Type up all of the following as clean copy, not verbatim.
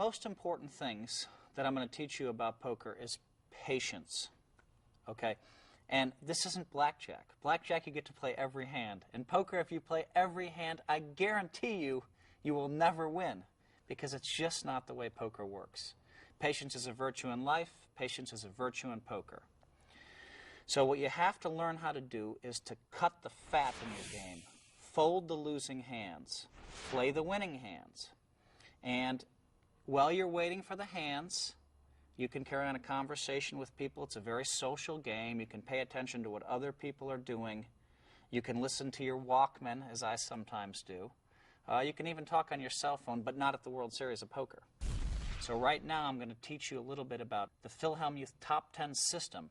most important things that I'm going to teach you about poker is patience. Okay? And this isn't blackjack. Blackjack, you get to play every hand. In poker, if you play every hand, I guarantee you, you will never win, because it's just not the way poker works. Patience is a virtue in life. Patience is a virtue in poker. So what you have to learn how to do is to cut the fat in your game. Fold the losing hands. Play the winning hands. And while you're waiting for the hands, you can carry on a conversation with people. It's a very social game. You can pay attention to what other people are doing. You can listen to your Walkman, as I sometimes do. You can even talk on your cell phone, but not at the World Series of Poker. So right now I'm going to teach you a little bit about the Philhellmuth Top 10 system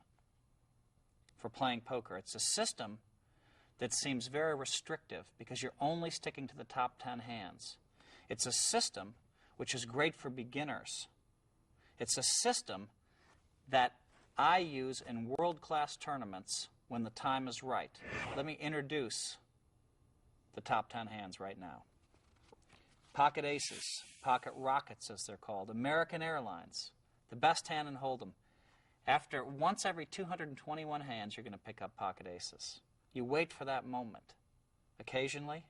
for playing poker. It's a system that seems very restrictive because you're only sticking to the top 10 hands. It's a system which is great for beginners. It's a system that I use in world-class tournaments when the time is right. Let me introduce the top 10 hands right now. Pocket aces, pocket rockets as they're called, American Airlines, the best hand in Hold'em. Once every 221 hands, you're going to pick up pocket aces. You wait for that moment. Occasionally,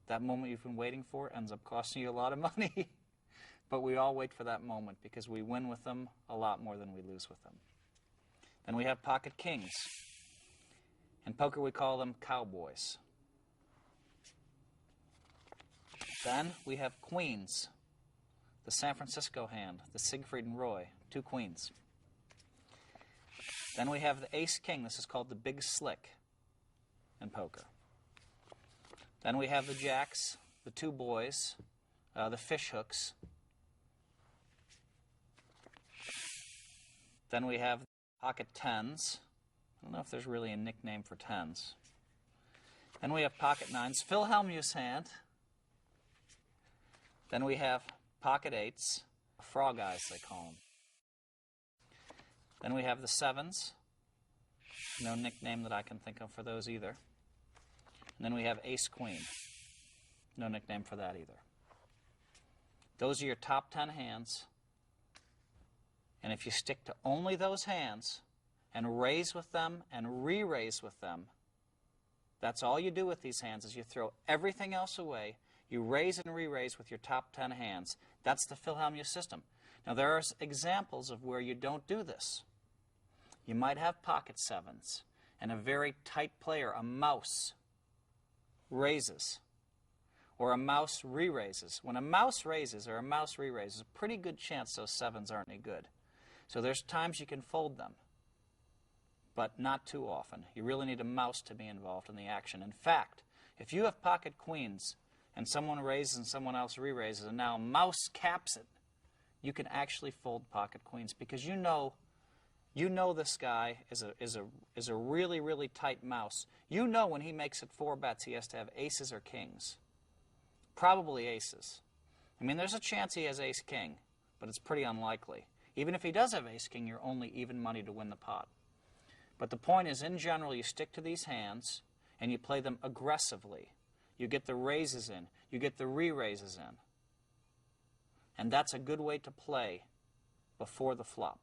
that moment you've been waiting for ends up costing you a lot of money. But we all wait for that moment because we win with them a lot more than we lose with them. Then we have pocket kings. In poker, we call them cowboys. Then we have queens, the San Francisco hand, the Siegfried and Roy, 2 queens. Then we have the ace-king. This is called the big slick in poker. Then we have the jacks, the 2 boys, the fish hooks. Then we have pocket tens. I don't know if there's really a nickname for tens. Then we have pocket nines, Philhellmuth's hand. Then we have pocket eights, frog eyes they call them. Then we have the sevens. No nickname that I can think of for those either. And then we have ace-queen. No nickname for that either. Those are your top 10 hands. And if you stick to only those hands and raise with them and re-raise with them, that's all you do with these hands is you throw everything else away. You raise and re-raise with your top 10 hands. That's the Philhellmuth system. Now, there are examples of where you don't do this. You might have pocket sevens, and a very tight player, a mouse, raises, or a mouse re-raises. When a mouse raises or a mouse re-raises, a pretty good chance those sevens aren't any good. So there's times you can fold them, but not too often. You really need a mouse to be involved in the action. In fact, if you have pocket queens, and someone raises and someone else re-raises, and now mouse caps it, you can actually fold pocket queens because you know this guy is a really, really tight mouse. You know when he makes it 4 bets, he has to have aces or kings. Probably aces. I mean, there's a chance he has ace-king, but it's pretty unlikely. Even if he does have ace-king, you're only even money to win the pot. But the point is, in general, you stick to these hands, and you play them aggressively. You get the raises in. You get the re-raises in. And that's a good way to play before the flop.